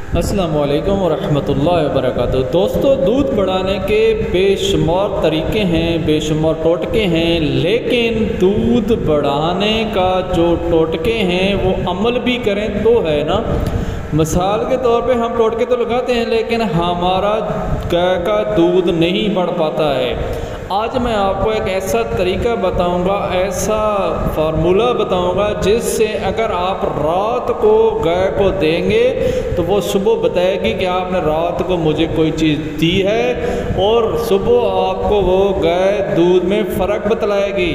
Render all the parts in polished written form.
अस्सलामु अलैकुम वरहमतुल्लाहि वबरकातुहू। दोस्तों, दूध बढ़ाने के बेशुमार तरीक़े हैं, बेशुमार टोटके हैं, लेकिन दूध बढ़ाने का जो टोटके हैं वो अमल भी करें तो है ना। मिसाल के तौर पे हम टोटके तो लगाते हैं लेकिन हमारा गाय का दूध नहीं बढ़ पाता है। आज मैं आपको एक ऐसा तरीका बताऊंगा, ऐसा फार्मूला बताऊंगा जिससे अगर आप रात को गाय को देंगे तो वो सुबह बताएगी कि आपने रात को मुझे कोई चीज़ दी है, और सुबह आपको वो गाय दूध में फ़र्क बतलाएगी।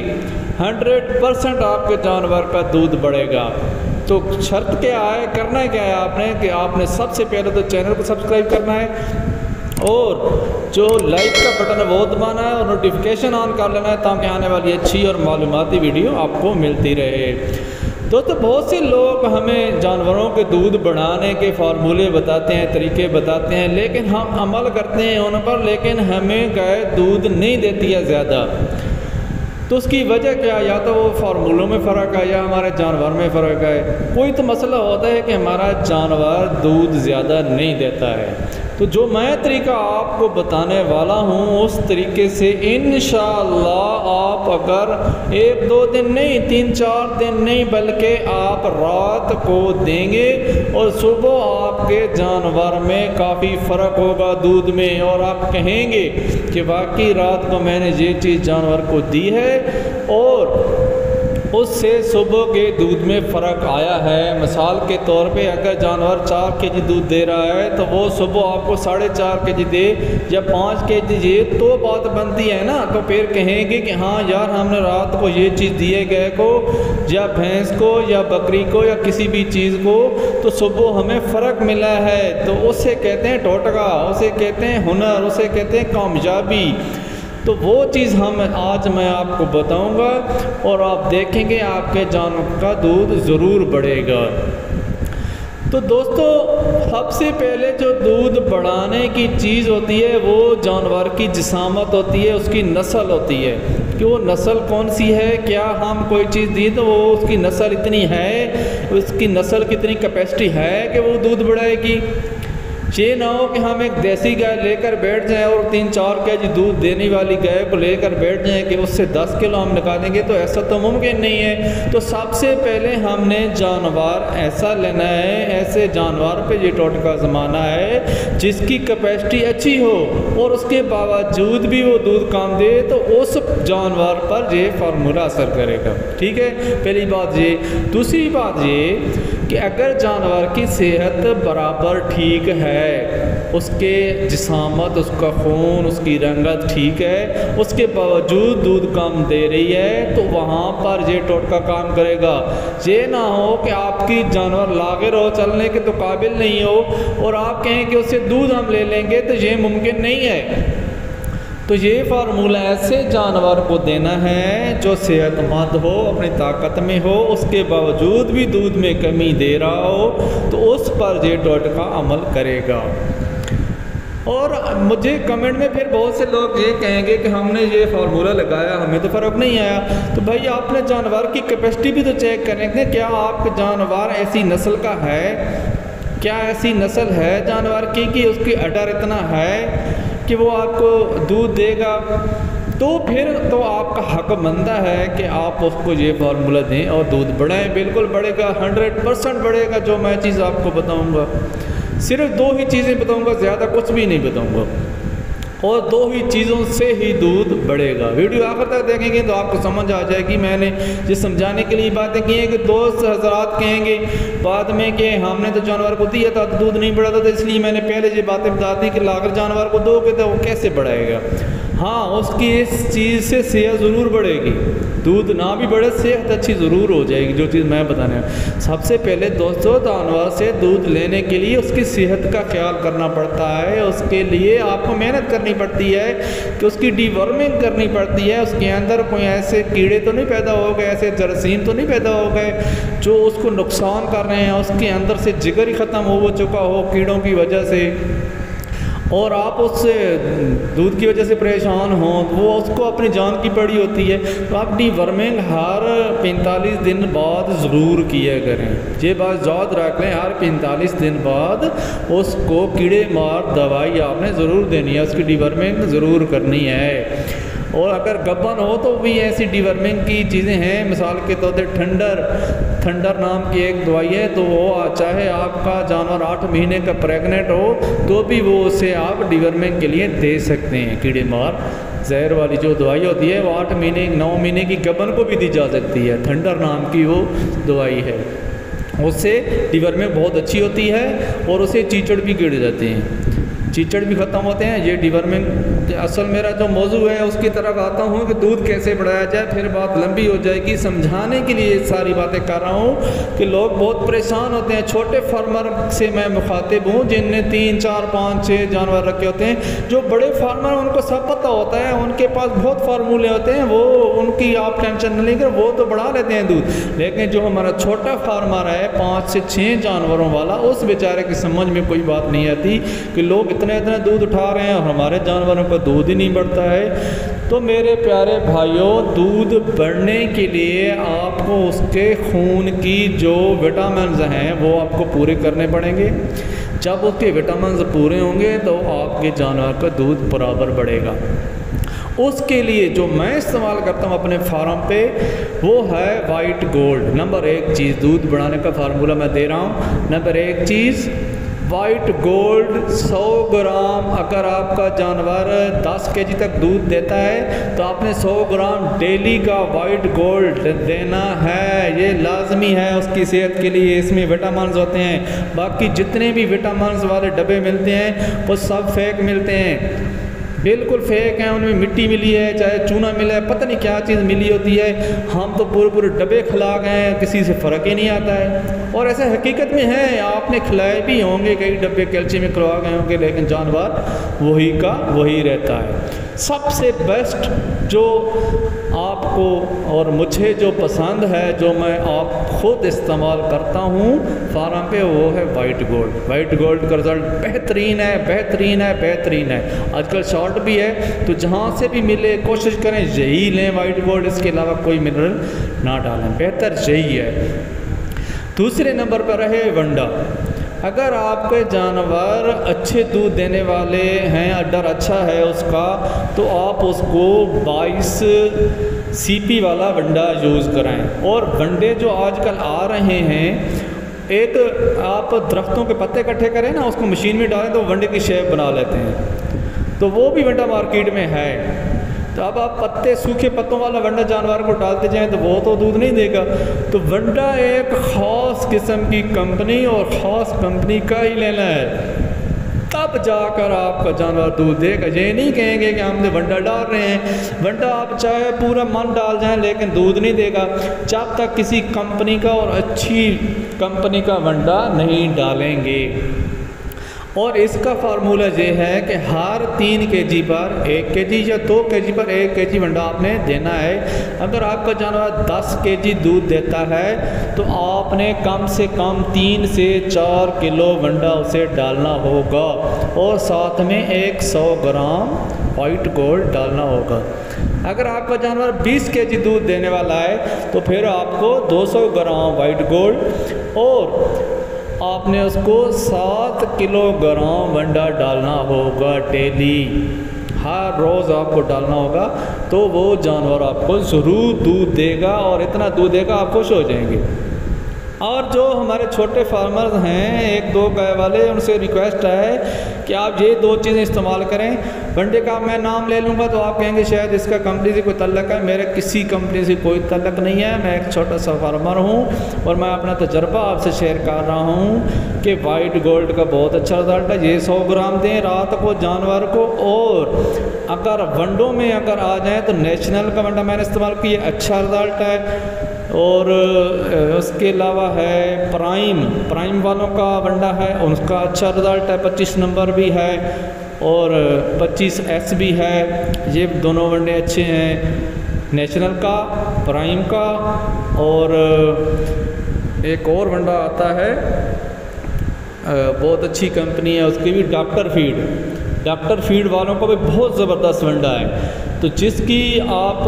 100% आपके जानवर का दूध बढ़ेगा। तो शर्त क्या है, करना क्या है आपने कि आपने सबसे पहले तो चैनल को सब्सक्राइब करना है और जो लाइक का बटन है वो दबाना है और नोटिफिकेशन ऑन कर लेना है ताकि आने वाली अच्छी और मालूमाती वीडियो आपको मिलती रहे। दोस्तों, बहुत से लोग हमें जानवरों के दूध बढ़ाने के फार्मूले बताते हैं, तरीके बताते हैं, लेकिन हम अमल करते हैं उन पर, लेकिन हमें गाय दूध नहीं देती है ज़्यादा। तो उसकी वजह क्या, या तो वो फार्मूलों में फ़र्क है या हमारे जानवर में फ़र्क है। कोई तो मसला होता है कि हमारा जानवर दूध ज़्यादा नहीं देता है। तो जो मैं तरीका आपको बताने वाला हूँ उस तरीके से इंशाअल्लाह आप अगर 1-2 दिन नहीं, 3-4 दिन नहीं, बल्कि आप रात को देंगे और सुबह आपके जानवर में काफ़ी फ़र्क होगा दूध में, और आप कहेंगे कि वाकई रात को मैंने ये चीज़ जानवर को दी है और उससे सुबह के दूध में फ़र्क आया है। मिसाल के तौर पे अगर जानवर 4 केजी दूध दे रहा है तो वो सुबह आपको 4.5 केजी दे या 5 केजी दे, तो बात बनती है ना। तो फिर कहेंगे कि हाँ यार, हमने रात को ये चीज़ दी है गाय को या भैंस को या बकरी को या किसी भी चीज़ को, तो सुबह हमें फ़र्क मिला है। तो उसे कहते हैं टोटका, उसे कहते हैं हुनर, उसे कहते हैं कामयाबी। तो वो चीज़ आज मैं आपको बताऊंगा और आप देखेंगे आपके जानवर का दूध ज़रूर बढ़ेगा। तो दोस्तों, सबसे पहले जो दूध बढ़ाने की चीज़ होती है वो जानवर की जिसामत होती है, उसकी नस्ल होती है कि वो नस्ल कौन सी है। क्या हम कोई चीज़ दी तो वो उसकी नस्ल इतनी है, उसकी नस्ल कितनी कैपेसिटी है कि वो दूध बढ़ाएगी। ये ना हो कि हम एक देसी गाय लेकर बैठ जाएं और 3-4 केजी दूध देने वाली गाय को लेकर बैठ जाएं कि उससे 10 किलो हम निकालेंगे, तो ऐसा तो मुमकिन नहीं है। तो सबसे पहले हमने जानवर ऐसा लेना है, ऐसे जानवर पे ये टोटका ज़माना है जिसकी कैपेसिटी अच्छी हो और उसके बावजूद भी वो दूध कम दे, तो उस जानवर पर ये फार्मूला असर करेगा। ठीक है, पहली बात ये। दूसरी बात ये कि अगर जानवर की सेहत बराबर ठीक है, उसके जिसामत, उसका खून, उसकी रंगत ठीक है, उसके बावजूद दूध कम दे रही है, तो वहाँ पर ये टोटका काम करेगा। ये ना हो कि आपकी जानवर लागिर हो, चलने के तो काबिल नहीं हो और आप कहें कि उससे दूध हम ले लेंगे, तो ये मुमकिन नहीं है। तो ये फार्मूला ऐसे जानवर को देना है जो सेहतमंद हो, अपनी ताकत में हो, उसके बावजूद भी दूध में कमी दे रहा हो, तो उस पर ये टोटका अमल करेगा। और मुझे कमेंट में फिर बहुत से लोग ये कहेंगे कि हमने ये फार्मूला लगाया, हमें तो फ़र्क नहीं आया। तो भाई, आपने जानवर की कैपेसिटी भी तो चेक करेंगे। क्या आपका जानवर ऐसी नस्ल का है, क्या ऐसी नस्ल है जानवर की कि उसकी अडर इतना है कि वो आपको दूध देगा, तो फिर तो आपका हक बनता है कि आप उसको ये फार्मूला दें और दूध बढ़ाएं। बिल्कुल बढ़ेगा, 100% बढ़ेगा। जो मैं चीज़ आपको बताऊंगा, सिर्फ 2 ही चीज़ें बताऊंगा, ज़्यादा कुछ भी नहीं बताऊंगा, और 2 ही चीज़ों से ही दूध बढ़ेगा। वीडियो आखिर तक देखेंगे तो आपको समझ आ जाएगी। मैंने जिस समझाने के लिए बातें की हैं कि दोस्त हजरात कहेंगे बाद में कि हमने तो जानवर को दिया था तो दूध नहीं बढ़ा था, तो इसलिए मैंने पहले ये बातें बता दी कि लाकर जानवर को दोगे तो वो कैसे बढ़ाएगा। हाँ, उसकी इस चीज़ से सेहत ज़रूर बढ़ेगी। दूध ना भी बढ़े, सेहत अच्छी ज़रूर हो जाएगी। जो चीज़ मैं बताने वाला, सबसे पहले दोस्तों, जानवर से दूध लेने के लिए उसकी सेहत का ख्याल करना पड़ता है। उसके लिए आपको मेहनत करनी पड़ती है कि उसकी डीवर्मिंग करनी पड़ती है। उसके अंदर कोई ऐसे कीड़े तो नहीं पैदा हो गए, ऐसे जरासीम तो नहीं पैदा हो गए जो उसको नुकसान कर रहे हैं, उसके अंदर से जिगर ही ख़त्म हो चुका हो कीड़ों की वजह से। और आप उससे दूध की वजह से परेशान हों, वो उसको अपनी जान की पड़ी होती है, तो आप डीवर्मिंग हर 45 दिन बाद ज़रूर किया करें। ये बात याद रख लें, हर 45 दिन बाद उसको कीड़े मार दवाई आपने ज़रूर देनी है, उसकी डीवर्मिंग ज़रूर करनी है। और अगर गब्बन हो तो भी ऐसी डीवर्मिंग की चीज़ें हैं, मिसाल के तौर पर थंडर नाम की एक दवाई है, तो वो चाहे आपका जानवर 8 महीने का प्रेग्नेंट हो तो भी वो उसे आप डीवर्मिंग के लिए दे सकते हैं। कीड़े मार जहर वाली जो दवाई होती है वो 8 महीने 9 महीने की गब्बन को भी दी जा सकती है, थंडर नाम की वो दवाई है। उससे डीवर्मिंग बहुत अच्छी होती है और उससे चीचड़ भी गिर जाते हैं, चीचड़ भी ख़त्म होते हैं। ये डीवर्मिंग असल मेरा जो मौजू है उसकी तरफ आता हूँ कि दूध कैसे बढ़ाया जाए, फिर बात लंबी हो जाएगी। समझाने के लिए सारी बातें कर रहा हूँ कि लोग बहुत परेशान होते हैं। छोटे फार्मर से मैं मुखातिब हूँ जिनने 3, 4, 5, 6 जानवर रखे होते हैं। जो बड़े फार्मर उनको सब पता होता है, उनके पास बहुत फार्मूले होते हैं, वो उनकी आप टेंशन न लेकर वो तो बढ़ा लेते हैं दूध। लेकिन जो हमारा छोटा फार्मर है 5 से 6 जानवरों वाला, उस बेचारे की समझ में कोई बात नहीं आती कि लोग इतने दूध उठा रहे हैं और हमारे जानवरों का दूध ही नहीं बढ़ता है। तो मेरे प्यारे भाइयों, दूध बढ़ने के लिए आपको उसके खून की जो विटामिन्स हैं वो आपको पूरे करने पड़ेंगे। जब उसके विटामिन्स पूरे होंगे तो आपके जानवर का दूध बराबर बढ़ेगा। उसके लिए जो मैं इस्तेमाल करता हूँ अपने फार्म पे वो है वाइट गोल्ड। नंबर 1 चीज़ दूध बढ़ाने का फार्मूला मैं दे रहा हूँ। नंबर 1 चीज़ वाइट गोल्ड 100 ग्राम। अगर आपका जानवर 10 kg तक दूध देता है तो आपने 100 ग्राम डेली का वाइट गोल्ड देना है, ये लाजमी है उसकी सेहत के लिए। इसमें विटामिन्स होते हैं, बाकी जितने भी विटामिन्स वाले डब्बे मिलते हैं वो सब फेक मिलते हैं, बिल्कुल फेक हैं। उनमें मिट्टी मिली है, चाहे चूना मिला है, पता नहीं क्या चीज़ मिली होती है। हम तो पूरे डब्बे खिला गए हैं, किसी से फ़र्क ही नहीं आता है। और ऐसा हकीकत में है, आपने खिलाए भी होंगे, कई डब्बे कैल्शियम में खिलवा गए होंगे, लेकिन जानवर वही का वही रहता है। सबसे बेस्ट जो आपको और मुझे जो पसंद है, जो मैं आप खुद इस्तेमाल करता हूँ फार्म पे, वो है वाइट गोल्ड। वाइट गोल्ड का रिज़ल्ट बेहतरीन है, बेहतरीन है, बेहतरीन है। आजकल शॉर्ट भी है, तो जहाँ से भी मिले कोशिश करें यही लें वाइट गोल्ड, इसके अलावा कोई मिनरल ना डालें, बेहतर यही है। दूसरे नंबर पर रहे वंडा। अगर आपके जानवर अच्छे दूध देने वाले हैं, अड्डर अच्छा है उसका, तो आप उसको 22 CP वाला वंडा यूज़ कराएं। और वंडे जो आजकल आ रहे हैं, एक आप दरख्तों के पत्ते इकट्ठे करें ना, उसको मशीन में डालें तो वंडे की शेप बना लेते हैं, तो वो भी वंडा मार्केट में है। तो अब आप पत्ते सूखे पत्तों वाला वंडा जानवर को डालते जाएं तो वो तो दूध नहीं देगा। तो वंडा एक ख़ास किस्म की कंपनी और ख़ास कंपनी का ही लेना है, तब जाकर आपका जानवर दूध देगा। ये नहीं कहेंगे कि हमने वंडा डाल रहे हैं। वंडा आप चाहे पूरा मन डाल जाएं लेकिन दूध नहीं देगा जब तक किसी कंपनी का और अच्छी कंपनी का वंडा नहीं डालेंगे। और इसका फार्मूला ये है कि हर 3 kg पर 1 kg या 2 kg पर 1 kg वंडा आपने देना है। अगर आपका जानवर 10 kg दूध देता है तो आपने कम से कम 3 से 4 किलो वंडा उसे डालना होगा, और साथ में 100 ग्राम वाइट गोल्ड डालना होगा। अगर आपका जानवर 20 kg दूध देने वाला है तो फिर आपको 200 ग्राम वाइट गोल्ड और आपने उसको 7 किलोग्राम वंडा डालना होगा डेली, हर रोज़ आपको डालना होगा। तो वो जानवर आपको ज़रूर दूध देगा, और इतना दूध देगा आप खुश हो जाएंगे। और जो हमारे छोटे फार्मर्स हैं 1-2 गाय वाले, उनसे रिक्वेस्ट है कि आप ये 2 चीज़ें इस्तेमाल करें। वंडे का मैं नाम ले लूँगा तो आप कहेंगे शायद इसका कंपनी से कोई तल्लक है। मेरे किसी कंपनी से कोई तल्लक नहीं है, मैं एक छोटा सा फार्मर हूँ और मैं अपना तजर्बा आपसे शेयर कर रहा हूँ कि वाइट गोल्ड का बहुत अच्छा रिज़ल्ट है। ये 100 ग्राम दें रात को जानवर को, और अगर वंडों में अगर आ जाए तो नेशनल का वंडा मैंने इस्तेमाल किया, अच्छा रिज़ल्ट है। और उसके अलावा है प्राइम वालों का वंडा है, उसका अच्छा रिज़ल्ट है, 25 नंबर भी है और 25S भी है। ये दोनों वनडे अच्छे हैं, नेशनल का, प्राइम का। और एक और वनडा आता है बहुत अच्छी कंपनी है, उसकी भी डॉक्टर फीड। डॉक्टर फीड वालों का भी बहुत ज़बरदस्त वंडा है। तो जिसकी आप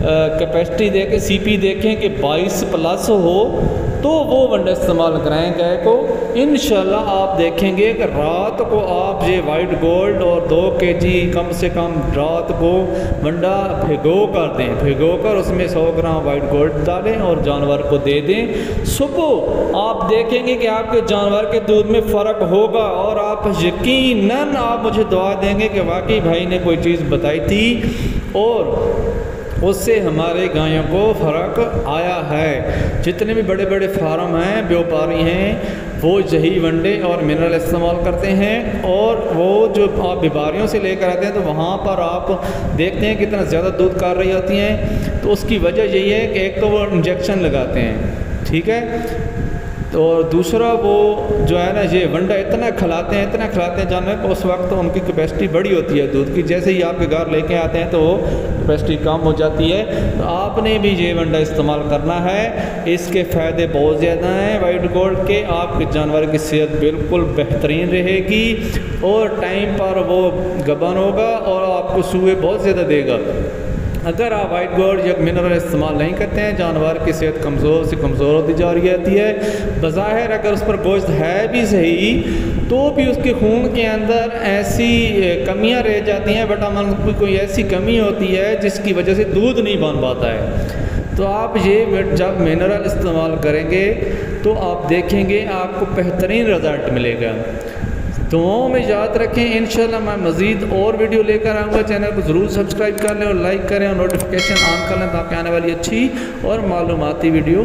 कैपेसिटी देखें, सीपी देखें कि 22 प्लस हो तो वो वंडा इस्तेमाल कराएँ गाय को। इंशाल्लाह आप देखेंगे कि रात को आप ये वाइट गोल्ड और 2 kg कम से कम रात को वंडा भिगो कर दें, भिगो कर उसमें 100 ग्राम वाइट गोल्ड डालें और जानवर को दे दें। सुबह आप देखेंगे कि आपके जानवर के दूध में फ़र्क होगा और आप यकीनन आप मुझे दुआ देंगे कि वाकई भाई ने कोई चीज़ बताई थी और उससे हमारे गायों को फ़र्क आया है। जितने भी बड़े बड़े फार्म हैं, व्यापारी हैं, वो यही वंडे और मिनरल इस्तेमाल करते हैं। और वो जो आप व्यापारियों से लेकर आते हैं तो वहाँ पर आप देखते हैं कितना ज़्यादा दूध कर रही होती हैं। तो उसकी वजह यही है कि एक तो वो इंजेक्शन लगाते हैं, ठीक है, तो दूसरा वो जो है ना ये वंडा इतना खिलाते हैं जानवर को, उस वक्त तो उनकी कैपेसिटी बड़ी होती है दूध की। जैसे ही आपके घर लेके आते हैं तो वो कैपेसिटी कम हो जाती है। तो आपने भी ये वंडा इस्तेमाल करना है। इसके फ़ायदे बहुत ज़्यादा हैं वाइट गोल्ड के। आपके जानवर की सेहत बिल्कुल बेहतरीन रहेगी और टाइम पर वो गबन होगा और आपको सूए बहुत ज़्यादा देगा। अगर आप वाइट गोल्ड या मिनरल इस्तेमाल नहीं करते हैं, जानवर की सेहत कमज़ोर से कमज़ोर होती जा रही रहती है। बज़ाहिर अगर उस पर गोश्त है भी सही तो भी उसके खून के अंदर ऐसी कमियां रह जाती हैं, विटामिन की कोई ऐसी कमी होती है जिसकी वजह से दूध नहीं बन पाता है। तो आप ये जब मिनरल इस्तेमाल करेंगे तो आप देखेंगे आपको बेहतरीन रिज़ल्ट मिलेगा। दुआओं में याद रखें। इंशाल्लाह मैं मज़ीद और वीडियो लेकर आऊँगा। चैनल को ज़रूर सब्सक्राइब कर लें और लाइक करें और नोटिफिकेशन ऑन कर लें ताकि आने वाली अच्छी और मालूमाती वीडियो